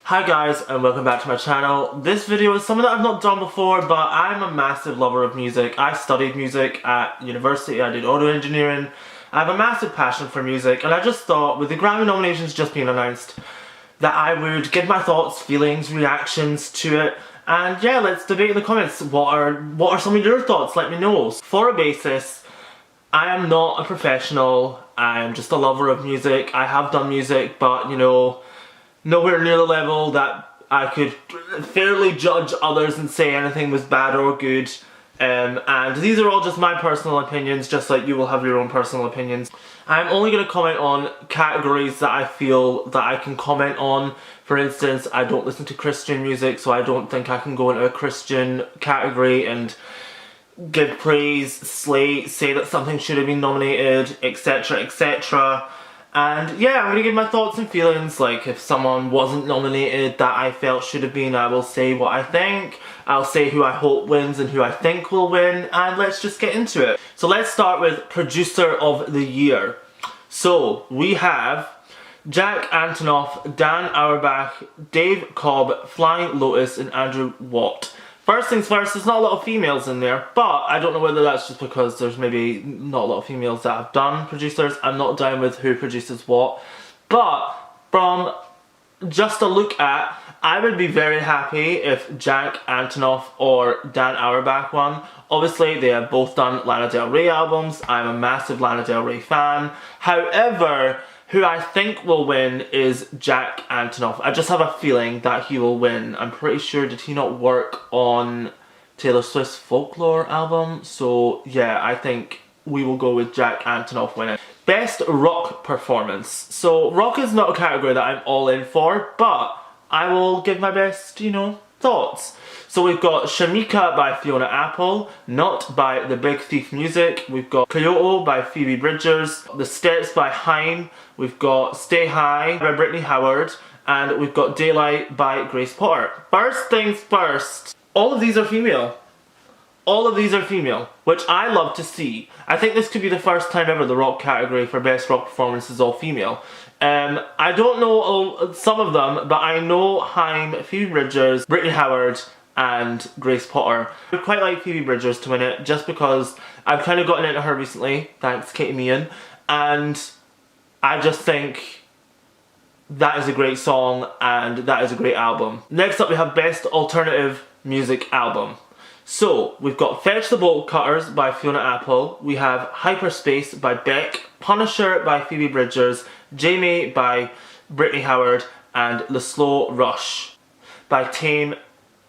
Hi guys and welcome back to my channel. This video is something that I've not done before, but I'm a massive lover of music. I studied music at university, I did audio engineering. I have a massive passion for music, and I just thought with the Grammy nominations just being announced that I would give my thoughts, feelings, reactions to it. And yeah, let's debate in the comments. What are some of your thoughts? Let me know. For a basis, I am not a professional. I am just a lover of music. I have done music, but you know, nowhere near the level that I could fairly judge others and say anything was bad or good. And these are all just my personal opinions, just like you will have your own personal opinions. I'm only going to comment on categories that I feel that I can comment on. For instance, I don't listen to Christian music, so I don't think I can go into a Christian category and give praise, slate, say that something should have been nominated, etc, etc. And yeah, I'm going to give my thoughts and feelings, like if someone wasn't nominated that I felt should have been, I will say what I think. I'll say who I hope wins and who I think will win, and let's just get into it. So let's start with Producer of the Year. So we have Jack Antonoff, Dan Auerbach, Dave Cobb, Flying Lotus and Andrew Watt. First things first, there's not a lot of females in there, but I don't know whether that's just because there's maybe not a lot of females that have done producers. I'm not down with who produces what, but from just a look at, I would be very happy if Jack Antonoff or Dan Auerbach won. Obviously, they have both done Lana Del Rey albums. I'm a massive Lana Del Rey fan. However, who I think will win is Jack Antonoff. I just have a feeling that he will win. I'm pretty sure, did he not work on Taylor Swift's Folklore album? So yeah, I think we will go with Jack Antonoff winning. Best Rock Performance. So rock is not a category that I'm all in for, but I will give my best, you know, thoughts. So we've got Shamika by Fiona Apple, Not by The Big Thief Music, we've got Kyoto by Phoebe Bridgers, The Steps by Haim, we've got Stay High by Brittany Howard, and we've got Daylight by Grace Potter. First things first, all of these are female. All of these are female, which I love to see. I think this could be the first time ever the rock category for Best Rock Performance is all female. I don't know some of them, but I know Haim, Phoebe Bridgers, Brittany Howard, and Grace Potter. I would quite like Phoebe Bridgers to win it, just because I've kind of gotten into her recently, thanks Katy Perry, and I just think that is a great song and that is a great album. Next up we have Best Alternative Music Album. So, we've got Fetch the Bolt Cutters by Fiona Apple, we have Hyperspace by Beck, Punisher by Phoebe Bridgers, Jamie by Brittany Howard, and The Slow Rush by Tame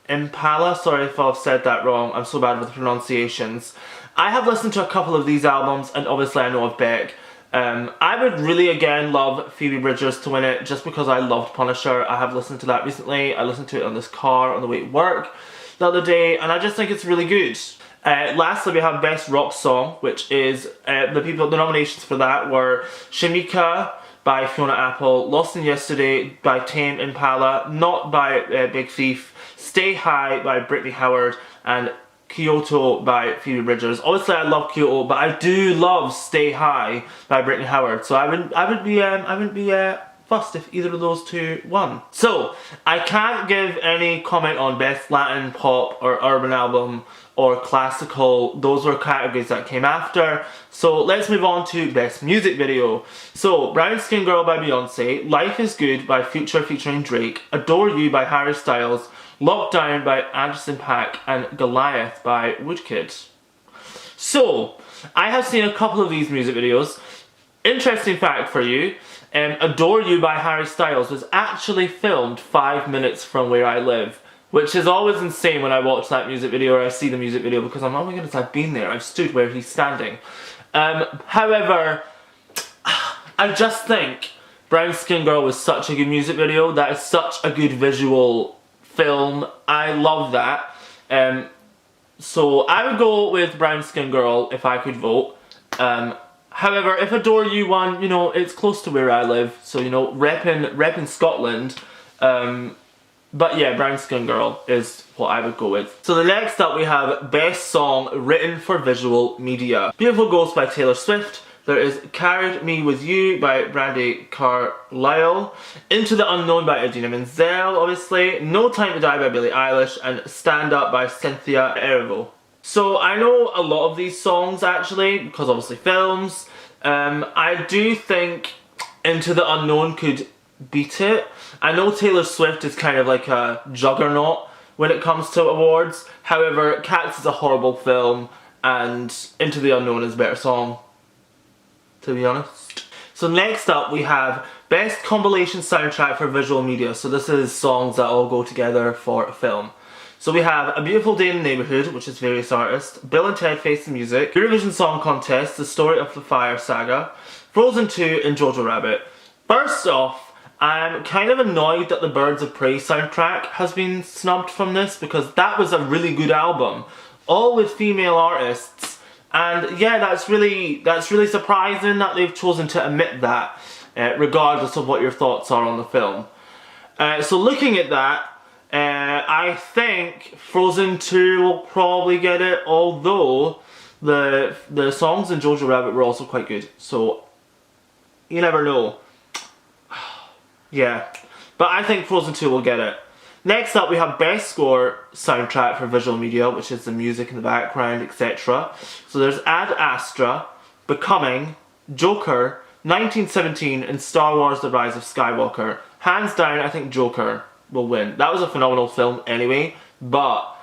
Impala. Sorry if I've said that wrong, I'm so bad with pronunciations. I have listened to a couple of these albums, and obviously I know of Beck. I would really again love Phoebe Bridgers to win it, just because I loved Punisher. I have listened to that recently. I listened to it on this car on the way to work the other day, and I just think it's really good. Lastly, we have Best Rock Song, which is the nominations for that were Shamika by Fiona Apple, Lost in Yesterday by Tame Impala, Not by Big Thief, Stay High by Brittany Howard, and Kyoto by Phoebe Bridgers. Obviously I love Kyoto, but I do love Stay High by Brittany Howard, so I wouldn't be fussed if either of those two won. So I can't give any comment on Best Latin, Pop, or Urban Album, or Classical. Those were categories that came after. So let's move on to Best Music Video. So Brown Skin Girl by Beyonce, Life is Good by Future featuring Drake, Adore You by Harry Styles, Lockdown by Anderson .Paak, and Goliath by Woodkid. So I have seen a couple of these music videos. Interesting fact for you, Adore You by Harry Styles was actually filmed 5 minutes from where I live, which is always insane when I watch that music video or I see the music video, because I'm, oh my goodness, I've been there, I've stood where he's standing. However, I just think Brown Skin Girl was such a good music video, that is such a good visual film, I love that. So I would go with Brown Skin Girl if I could vote. However, if Adore You won, you know, it's close to where I live, so, you know, reppin' Scotland. But yeah, Brown Skin Girl is what I would go with. So the next up we have Best Song Written for Visual Media. Beautiful Ghost by Taylor Swift, There is Carried Me With You by Brandy Carlisle, Into the Unknown by Idina Menzel, obviously, No Time to Die by Billie Eilish, and Stand Up by Cynthia Erivo. So I know a lot of these songs actually, because obviously films. I do think Into the Unknown could beat it. I know Taylor Swift is kind of like a juggernaut when it comes to awards. However, Cats is a horrible film and Into the Unknown is a better song, to be honest. So next up we have Best Compilation Soundtrack for Visual Media. So this is songs that all go together for a film. So we have A Beautiful Day in the Neighborhood, which is various artists, Bill and Ted Face the Music, Eurovision Song Contest, The Story of the Fire Saga, Frozen 2 and Jojo Rabbit. First off, I'm kind of annoyed that the Birds of Prey soundtrack has been snubbed from this because that was a really good album, all with female artists, and yeah, that's really surprising that they've chosen to omit that, regardless of what your thoughts are on the film. So looking at that, I think Frozen 2 will probably get it, although the songs in Jojo Rabbit were also quite good, so you never know. Yeah, but I think Frozen 2 will get it. Next up we have Best Score Soundtrack for Visual Media, which is the music in the background, etc. So there's Ad Astra, Becoming, Joker, 1917 and Star Wars The Rise of Skywalker. Hands down, I think Joker will win. That was a phenomenal film anyway, but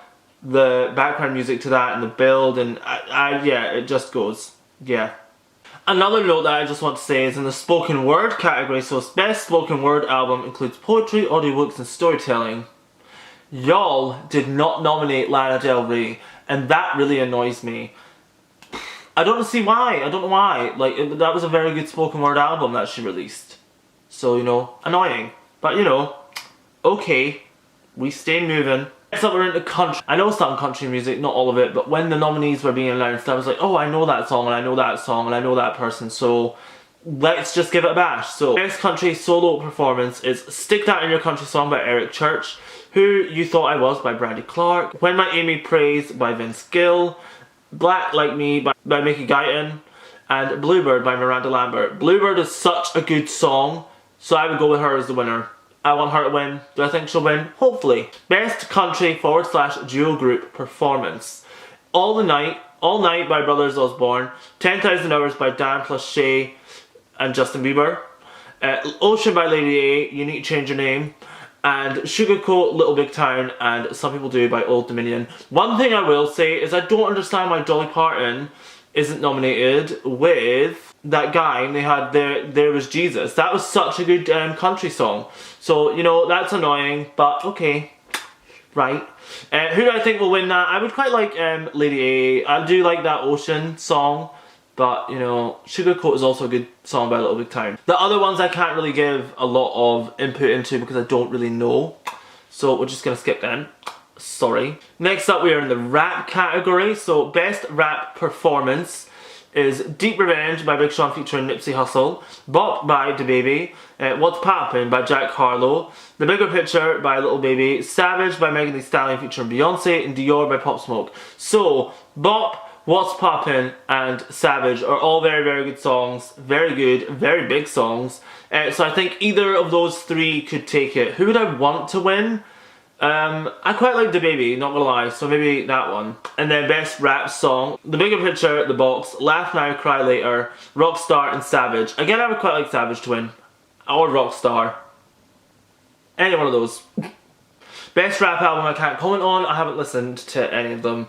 the background music to that and the build and yeah, it just goes. Yeah. Another note that I just want to say is in the spoken word category, so Best Spoken Word Album includes poetry, audiobooks and storytelling. Y'all did not nominate Lana Del Rey, and that really annoys me. I don't see why, I don't know why. Like, that was a very good spoken word album that she released. So, you know, annoying. But, you know, okay, we stay moving. Next up we're into country. I know some country music, not all of it, but when the nominees were being announced, I was like, oh, I know that song, and I know that song, and I know that person, so let's just give it a bash. So, Best Country Solo Performance is Stick That In Your Country Song by Eric Church, Who You Thought I Was by Brandy Clark, When My Amy Prays by Vince Gill, Black Like Me by Mickey Guyton, and Bluebird by Miranda Lambert. Bluebird is such a good song, so I would go with her as the winner. I want her to win. Do I think she'll win? Hopefully. Best Country / Duo Group Performance. All Night by Brothers Osborne, 10,000 Hours by Dan plus Shay and Justin Bieber, Ocean by Lady A, You Need to Change Your Name, and Sugarcoat, Little Big Town, and Some People Do by Old Dominion. One thing I will say is I don't understand why Dolly Parton isn't nominated with that guy, and they had There Was Jesus. That was such a good country song. So, you know, that's annoying, but okay. Right. Who do I think will win that? I would quite like Lady A. I do like that Ocean song, but, you know, Sugarcoat is also a good song by Little Big Town. The other ones I can't really give a lot of input into because I don't really know. So we're just going to skip them. Sorry. Next up we are in the rap category. So Best Rap Performance is Deep Revenge by Big Sean featuring Nipsey Hussle, Bop by DaBaby, What's Poppin' by Jack Harlow, The Bigger Picture by Lil Baby, Savage by Megan Thee Stallion featuring Beyonce, and Dior by Pop Smoke. So, Bop, What's Poppin' and Savage are all very, very good songs. Very good, very big songs. So I think either of those three could take it. Who would I want to win? I quite like DaBaby, not gonna lie, so maybe that one. And then Best Rap Song, The Bigger Picture, The Box, Laugh Now, Cry Later, Rockstar and Savage. Again, I would quite like Savage to win. Or Rockstar. Any one of those. Best Rap Album I can't comment on, I haven't listened to any of them.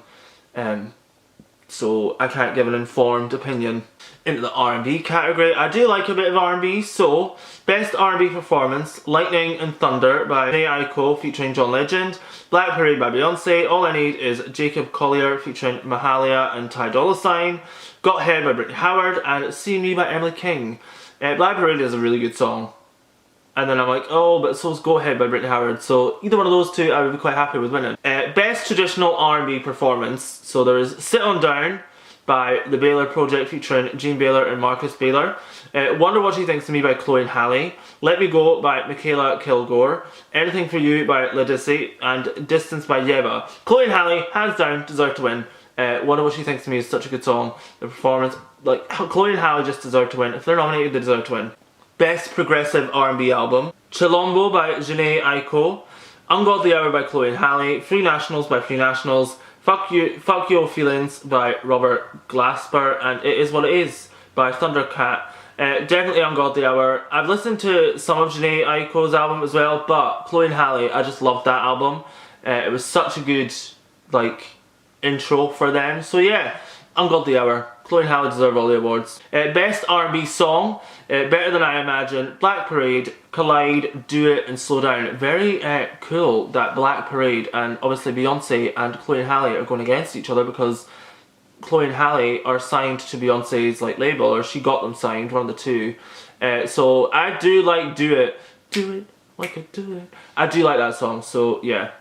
So I can't give an informed opinion. Into the R&B category, I do like a bit of R&B, so Best R&B Performance, Lightning and Thunder by Jhené Aiko featuring John Legend, Black Parade by Beyonce, All I Need is Jacob Collier featuring Mahalia and Ty Dolla $ign, Got Head by Brittany Howard, and See Me by Emily King. Black Parade is a really good song. And then I'm like, oh, but so's Go Ahead by Brittany Howard. So either one of those two I would be quite happy with winning. Best Traditional R&B Performance. So there is Sit On Down by The Baylor Project featuring Gene Baylor and Marcus Baylor. Wonder What She Thinks of Me by Chloe and Halle. Let Me Go by Michaela Kilgore. Anything For You by Ladisi. And Distance by Yeva. Chloe and Halle, hands down, deserve to win. Wonder What She Thinks of Me is such a good song. The performance, like, Chloe and Halle just deserve to win. If they're nominated, they deserve to win. Best Progressive R&B Album. Chilombo by Jhené Aiko. Ungodly Hour by Chloe and Halle. Free Nationals by Free Nationals. Fuck Your Feelings by Robert Glasper. And It Is What It Is by Thundercat. Definitely Ungodly Hour. I've listened to some of Jhené Aiko's album as well, but Chloe and Halle, I just loved that album. It was such a good, like, intro for them. So yeah, Ungodly Hour. Chloe and Halle deserve all the awards. Best R&B Song. Better Than I Imagine, Black Parade, Collide, Do It, and Slow Down. Very cool that Black Parade and obviously Beyonce and Chloe and Halle are going against each other, because Chloe and Halle are signed to Beyonce's like label, or she got them signed, one of the two. So I do like Do It. Do It like I do it. I do like that song, so yeah.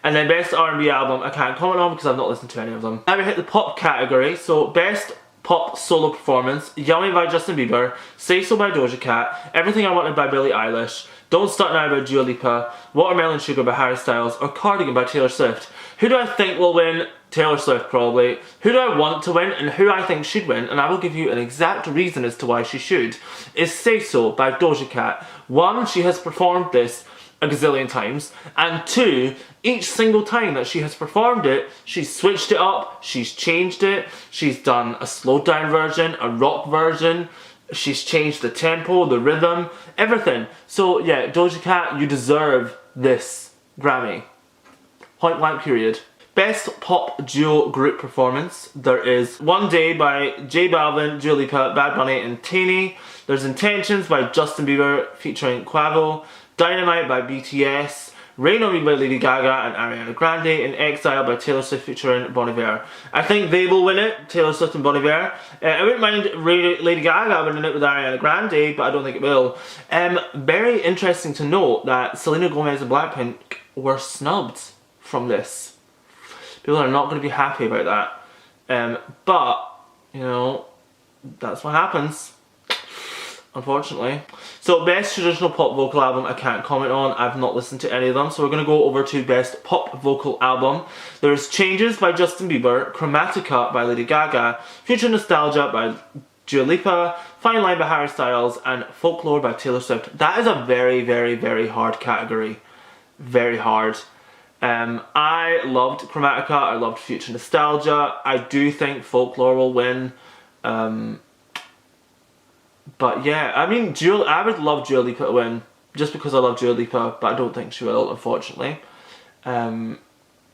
And then Best R&B Album, I can't comment on because I've not listened to any of them. Now we hit the pop category. So Best Pop Solo Performance. Yummy by Justin Bieber. Say So by Doja Cat. Everything I Wanted by Billie Eilish. Don't Start Now by Dua Lipa. Watermelon Sugar by Harry Styles. Or Cardigan by Taylor Swift. Who do I think will win? Taylor Swift probably. Who do I want to win and who I think should win, and I will give you an exact reason as to why she should, is Say So by Doja Cat. One, she has performed this a gazillion times, and two, each single time that she has performed it, she's switched it up, she's changed it, she's done a slowed down version, a rock version, she's changed the tempo, the rhythm, everything. So yeah, Doja Cat, you deserve this Grammy. Point blank period. Best Pop Duo Group Performance. There is One Day by J Balvin, Dua Lipa, Bad Bunny and Taney. There's Intentions by Justin Bieber featuring Quavo. Dynamite by BTS, Rain On Me by Lady Gaga and Ariana Grande, and Exile by Taylor Swift featuring Bon Iver. I think they will win it, Taylor Swift and Bon Iver. I wouldn't mind Lady Gaga winning it with Ariana Grande, but I don't think it will. Very interesting to note that Selena Gomez and Blackpink were snubbed from this. People are not going to be happy about that. But, you know, that's what happens, unfortunately. So Best Traditional Pop Vocal Album, I can't comment on. I've not listened to any of them. So we're going to go over to Best Pop Vocal Album. There's Changes by Justin Bieber, Chromatica by Lady Gaga, Future Nostalgia by Dua Lipa, Fine Line by Harry Styles, and Folklore by Taylor Swift. That is a very, very, very hard category. Very hard. I loved Chromatica, I loved Future Nostalgia. I do think Folklore will win. But yeah, I mean, I would love Dua Lipa to win, just because I love Dua Lipa, but I don't think she will, unfortunately. But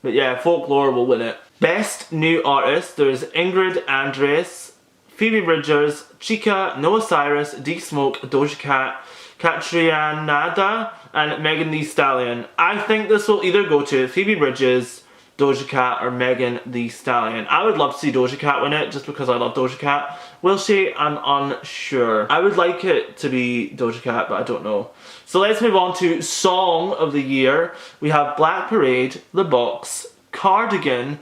yeah, Folklore will win it. Best New Artist, there's Ingrid Andress, Phoebe Bridgers, Chica, Noah Cyrus, D Smoke, Doja Cat, Catrianada, and Megan Thee Stallion. I think this will either go to Phoebe Bridgers, Doja Cat, or Megan Thee Stallion. I would love to see Doja Cat win it, just because I love Doja Cat. Will she? I'm unsure. I would like it to be Doja Cat, but I don't know. So let's move on to Song of the Year. We have Black Parade, The Box, Cardigan,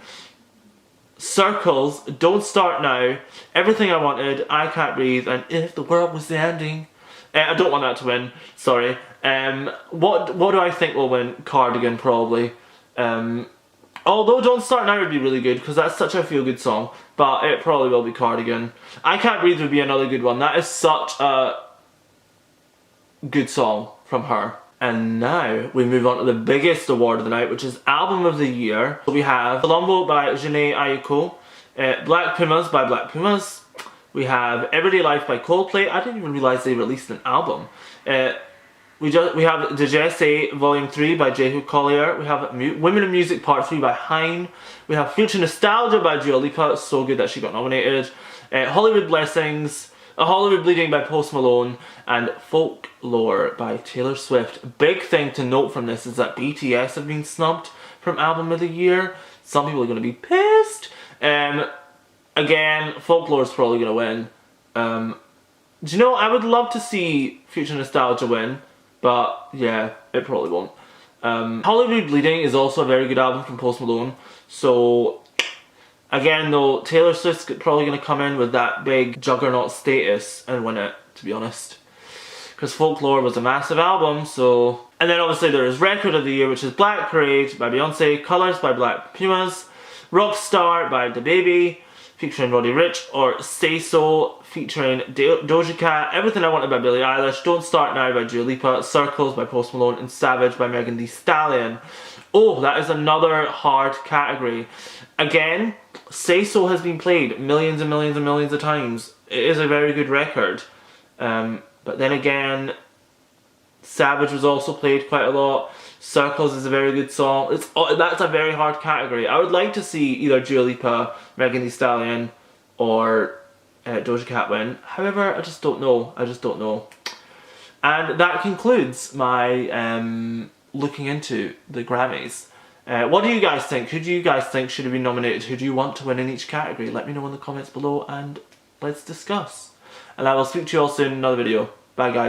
Circles, Don't Start Now, Everything I Wanted, I Can't Breathe, and If the World Was Ending. I don't want that to win, sorry. What do I think will win? Cardigan, probably. Although Don't Start Now would be really good, because that's such a feel-good song, but it probably will be Cardigan. I Can't Breathe would be another good one. That is such a good song from her. And now we move on to the biggest award of the night, which is Album of the Year. So we have Colombo by Jhené Aiko, Black Pumas by Black Pumas. We have Everyday Life by Coldplay. I didn't even realise they released an album. We have Digeste Volume 3 by Jehu Collier. We have Women in Music Part 3 by Hein. We have Future Nostalgia by Dua Lipa. It's so good that she got nominated. Hollywood Blessings, A Hollywood Bleeding by Post Malone, and Folklore by Taylor Swift. Big thing to note from this is that BTS have been snubbed from Album of the Year. Some people are going to be pissed. Again, Folklore is probably going to win. Do you know, I would love to see Future Nostalgia win, but yeah, it probably won't. Hollywood Bleeding is also a very good album from Post Malone. So, again though, Taylor Swift's probably going to come in with that big juggernaut status and win it, to be honest. Because Folklore was a massive album, so... And then obviously there is Record of the Year, which is Black Parade by Beyonce, Colours by Black Pumas, Rockstar by DaBaby featuring Roddy Ricch, or Say So featuring Doja Cat, Everything I Wanted by Billie Eilish, Don't Start Now by Dua Lipa, Circles by Post Malone, and Savage by Megan Thee Stallion. Oh, that is another hard category. Again, Say So has been played millions and millions and millions of times. It is a very good record. But then again, Savage was also played quite a lot. Circles is a very good song. That's a very hard category. I would like to see either Dua Lipa, Megan Thee Stallion, or Doja Cat win. However, I just don't know. I just don't know. And that concludes my looking into the Grammys. What do you guys think? Who do you guys think should have been nominated? Who do you want to win in each category? Let me know in the comments below and let's discuss. And I will speak to you all soon in another video. Bye guys.